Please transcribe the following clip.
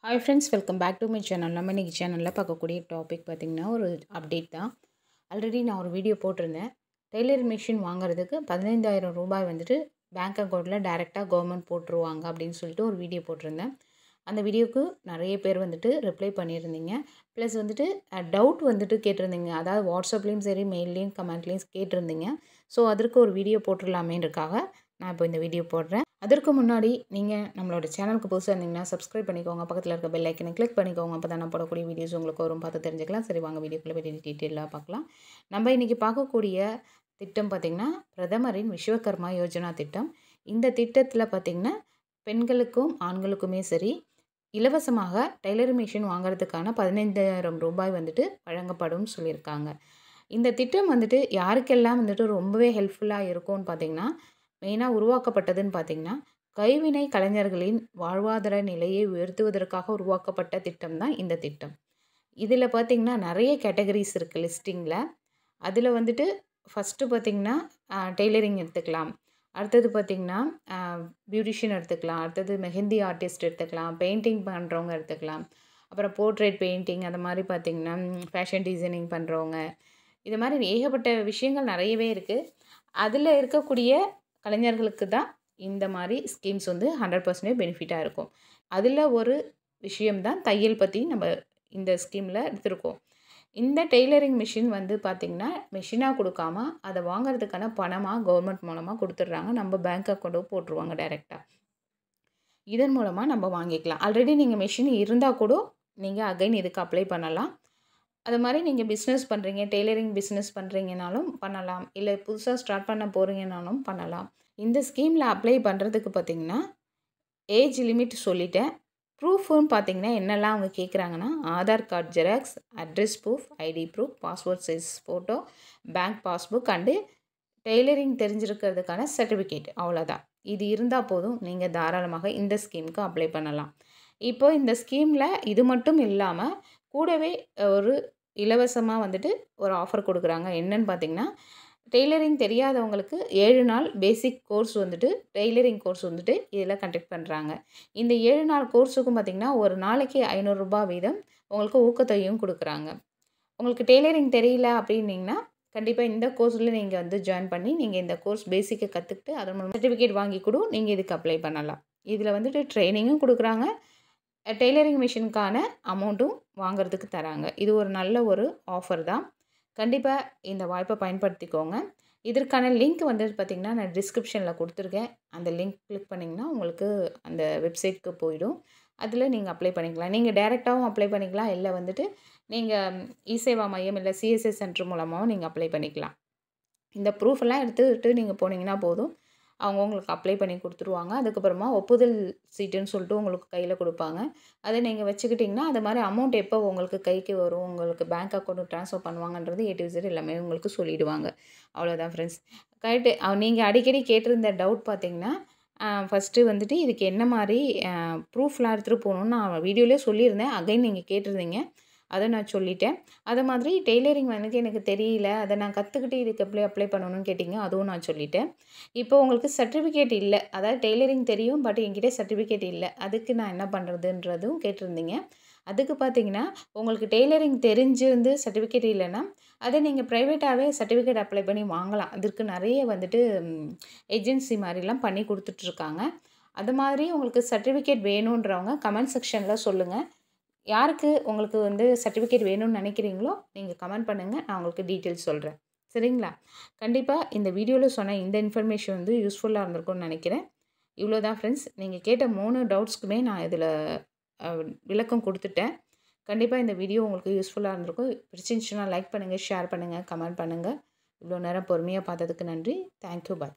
Hi friends, welcome back to my channel. நம்ம இன்றைக்கி சேனலில் பார்க்கக்கூடிய டாபிக் பார்த்திங்கன்னா ஒரு அப்டேட் தான். ஆல்ரெடி நான் ஒரு வீடியோ போட்டிருந்தேன். டெய்லரிங் மிஷின் வாங்குறதுக்கு 15,000 ரூபாய் வந்துட்டு பேங்க் அக்கௌண்ட்டில் டைரெக்டாக கவர்மெண்ட் போட்டுருவாங்க அப்படின்னு சொல்லிட்டு ஒரு வீடியோ போட்டிருந்தேன். அந்த வீடியோவுக்கு நிறைய பேர் வந்துட்டு ரிப்ளை பண்ணியிருந்தீங்க. ப்ளஸ் வந்துட்டு டவுட் வந்துட்டு கேட்டிருந்தீங்க. அதாவது வாட்ஸ்அப்லேயும் சரி, மெயில்லேயும் கமெண்ட்லேயும் கேட்டிருந்தீங்க. ஸோ அதற்கு ஒரு வீடியோ போட்டுடலாமேன்றக்காக நான் இப்போ இந்த வீடியோ போடுறேன். அதற்கு முன்னாடி நீங்கள் நம்மளோட சேனலுக்கு புதுசாக இருந்தீங்கன்னா சப்ஸ்கிரைப் பண்ணிக்கோங்க. பக்கத்தில் இருக்க பெல் ஐக்கனை கிளிக் பண்ணிக்கோங்க. அப்போ தான் நான் போடக்கூடிய வீடியோஸ் உங்களுக்கு வரும், பார்த்து தெரிஞ்சுக்கலாம். சரி, வாங்க வீடியோக்குள்ளே போய் டீட்டெயிலாக பார்க்கலாம். நம்ம இன்றைக்கி பார்க்கக்கூடிய திட்டம் பார்த்திங்கன்னா பிரதமரின் விஸ்வகர்மா யோஜனா திட்டம். இந்த திட்டத்தில் பார்த்திங்கன்னா பெண்களுக்கும் ஆண்களுக்குமே சரி இலவசமாக டெய்லரிங் மிஷின் வாங்குறதுக்கான 15,000 ரூபாய் வந்துட்டு வழங்கப்படும் சொல்லியிருக்காங்க. இந்த திட்டம் வந்துட்டு யாருக்கெல்லாம் வந்துட்டு ரொம்பவே ஹெல்ப்ஃபுல்லாக இருக்கும்னு பார்த்திங்கன்னா, மெயினாக உருவாக்கப்பட்டதுன்னு பார்த்திங்கன்னா கைவினை கலைஞர்களின் வாழ்வாதார நிலையை உயர்த்துவதற்காக உருவாக்கப்பட்ட திட்டம் தான் இந்த திட்டம். இதில் பார்த்திங்கன்னா நிறைய கேட்டகரிஸ் இருக்குது லிஸ்டிங்கில். அதில் வந்துட்டு ஃபஸ்ட்டு பார்த்திங்கன்னா டெய்லரிங் எடுத்துக்கலாம். அடுத்தது பார்த்திங்கன்னா பியூட்டிஷியன் எடுத்துக்கலாம். அடுத்தது மெஹந்தி ஆர்டிஸ்ட் எடுத்துக்கலாம். பெயிண்டிங் பண்ணுறவங்க எடுத்துக்கலாம். அப்புறம் போர்ட்ரேட் பெயிண்டிங், அந்த மாதிரி பார்த்திங்கன்னா ஃபேஷன் டிசைனிங் பண்ணுறவங்க, இது மாதிரி ஏகப்பட்ட விஷயங்கள் நிறையவே இருக்குது. அதில் இருக்கக்கூடிய கலைஞர்களுக்கு தான் இந்த மாதிரி ஸ்கீம்ஸ் வந்து 100% பெனிஃபிட்டாக இருக்கும். அதில் ஒரு விஷயம்தான் தையல் பற்றி நம்ம இந்த ஸ்கீமில் எடுத்திருக்கோம். இந்த டெய்லரிங் மிஷின் வந்து பார்த்திங்கன்னா மிஷினாக கொடுக்காம அதை வாங்குறதுக்கான பணமாக கவர்மெண்ட் மூலமாக கொடுத்துட்றாங்க. நம்ம பேங்க் அக்கௌண்ட்டுக்கு போட்டுருவாங்க டைரெக்டாக. இதன் மூலமாக நம்ம வாங்கிக்கலாம். ஆல்ரெடி நீங்கள் மிஷின் இருந்தால் கூட நீங்கள் அகைன் இதுக்கு அப்ளை பண்ணலாம். அது மாதிரி நீங்கள் பிஸ்னஸ் பண்ணுறீங்க, டெய்லரிங் பிஸ்னஸ் பண்ணுறீங்கனாலும் பண்ணலாம். இல்லை புதுசாக ஸ்டார்ட் பண்ண போகிறீங்கனாலும் பண்ணலாம். இந்த ஸ்கீமில் அப்ளை பண்ணுறதுக்கு பார்த்திங்கன்னா ஏஜ் லிமிட் சொல்லிட்டேன். ப்ரூஃப்னு பார்த்திங்கன்னா என்னெல்லாம் அவங்க கேட்குறாங்கன்னா Aadhaar card xerox, address proof, ID proof, passport size photo, bank passbook and tailoring தெரிஞ்சிருக்கிறதுக்கான சர்டிஃபிகேட், அவ்வளோதான். இது இருந்தால் போதும், நீங்கள் தாராளமாக இந்த ஸ்கீமுக்கு அப்ளை பண்ணலாம். இப்போ இந்த ஸ்கீமில் இது மட்டும் இல்லாமல் கூடவே ஒரு இலவசமாக வந்துட்டு ஒரு ஆஃபர் கொடுக்குறாங்க. என்னன்னு பார்த்திங்கன்னா டெய்லரிங் தெரியாதவங்களுக்கு 7 நாள் பேசிக் கோர்ஸ் வந்துட்டு டெய்லரிங் கோர்ஸ் வந்துட்டு இதில் கண்டக்ட் பண்ணுறாங்க. இந்த 7 நாள் கோர்ஸுக்கும் பார்த்திங்கன்னா ஒரு நாளைக்கு 500 ரூபாய் வீதம் உங்களுக்கு ஊக்கத்தொகையும் கொடுக்குறாங்க. உங்களுக்கு டெய்லரிங் தெரியல அப்படின்னிங்கன்னா கண்டிப்பாக இந்த கோர்ஸில் நீங்கள் வந்து ஜாயின் பண்ணி நீங்கள் இந்த கோர்ஸ் பேசிக்கை கற்றுக்கிட்டு அதன் மூலம் சர்டிஃபிகேட் வாங்கி கூட நீங்கள் இதுக்கு அப்ளை பண்ணலாம். இதில் வந்துட்டு ட்ரைனிங்கும் கொடுக்குறாங்க. டெய்லரிங் மிஷினுக்கான அமௌண்ட்டும் வாங்குறதுக்கு தராங்க. இது ஒரு நல்ல ஒரு ஆஃபர் தான். கண்டிப்பாக இந்த வாய்ப்பை பயன்படுத்திக்கோங்க. இதற்கான லிங்க் வந்து பார்த்திங்கன்னா நான் டிஸ்கிரிப்ஷனில் கொடுத்துருக்கேன். அந்த லிங்க் கிளிக் பண்ணிங்கன்னா உங்களுக்கு அந்த வெப்சைட்க்கு போயிடும். அதில் நீங்கள் அப்ளை பண்ணிக்கலாம். நீங்கள் டைரெக்டாகவும் அப்ளை பண்ணிக்கலாம். இல்லை வந்துட்டு நீங்கள் இசேவா மையம் இல்லை சிஎஸ்எஸ் சென்டர் மூலமாகவும் நீங்கள் அப்ளை பண்ணிக்கலாம். இந்த ப்ரூஃபெல்லாம் எடுத்துக்கிட்டு நீங்கள் போனீங்கன்னா போதும், அவங்க உங்களுக்கு அப்ளை பண்ணி கொடுத்துருவாங்க. அதுக்கப்புறமா ஒப்புதல் சீட்டுன்னு சொல்லிட்டு உங்களுக்கு கையில் கொடுப்பாங்க. அதை நீங்கள் வச்சுக்கிட்டிங்கன்னா அது மாதிரி அமௌண்ட் எப்போ உங்களுக்கு கைக்கு வரும், உங்களுக்கு பேங்க் அக்கௌண்ட்டுக்கு ட்ரான்ஸ்ஃபர் பண்ணுவாங்கன்றது A to Z எல்லாமே உங்களுக்கு சொல்லிவிடுவாங்க. அவ்வளோதான் ஃப்ரெண்ட்ஸ். கரெக்டு. நீங்கள் அடிக்கடி கேட்டிருந்த டவுட் பார்த்திங்கன்னா ஃபஸ்ட்டு வந்துட்டு இதுக்கு என்ன மாதிரி ப்ரூஃப்லாம் எடுத்துகிட்டு போகணுன்னு நான் வீடியோலேயே சொல்லியிருந்தேன். அகைன் நீங்கள் கேட்டிருந்தீங்க, அதை நான் சொல்லிட்டேன். அது மாதிரி டெய்லரிங் வந்து எனக்கு தெரியல, அதை நான் கற்றுக்கிட்டு இதுக்கு எப்படி அப்ளை பண்ணணும்னு கேட்டிங்க, அதுவும் நான் சொல்லிட்டேன். இப்போ உங்களுக்கு சர்டிஃபிகேட் இல்லை, அதாவது டெய்லரிங் தெரியும் பட் என்கிட்ட சர்டிஃபிகேட் இல்லை, அதுக்கு நான் என்ன பண்ணுறதுன்றதும் கேட்டிருந்தீங்க. அதுக்கு பார்த்திங்கன்னா உங்களுக்கு டெய்லரிங் தெரிஞ்சிருந்து சர்டிஃபிகேட் இல்லைன்னா அதை நீங்கள் ப்ரைவேட்டாகவே சர்டிஃபிகேட் அப்ளை பண்ணி வாங்கலாம். அதற்கு நிறைய வந்துட்டு ஏஜென்சி மாதிரிலாம் பண்ணி கொடுத்துட்ருக்காங்க. அது மாதிரி உங்களுக்கு சர்டிஃபிகேட் வேணுன்றவங்க கமெண்ட் செக்ஷனில் சொல்லுங்கள். யாருக்கு உங்களுக்கு வந்து சர்டிஃபிகேட் வேணும்னு நினைக்கிறீங்களோ நீங்கள் கமெண்ட் பண்ணுங்கள், நான் உங்களுக்கு டீட்டெயில்ஸ் சொல்கிறேன். சரிங்களா? கண்டிப்பாக இந்த வீடியோவில் சொன்ன இந்த இன்ஃபர்மேஷன் வந்து யூஸ்ஃபுல்லாக இருந்திருக்கும்னு நினைக்கிறேன். இவ்வளோ தான் ஃப்ரெண்ட்ஸ். நீங்கள் கேட்ட 3 டவுட்ஸ்க்குமே நான் இதில் விளக்கம் கொடுத்துட்டேன். கண்டிப்பாக இந்த வீடியோ உங்களுக்கு யூஸ்ஃபுல்லாக இருந்திருக்கும். பிடிச்சிருந்துச்சுன்னா லைக் பண்ணுங்கள், ஷேர் பண்ணுங்கள், கமெண்ட் பண்ணுங்கள். இவ்வளோ நேரம் பொறுமையாக பார்த்ததுக்கு நன்றி. தேங்க்யூ. பாய்.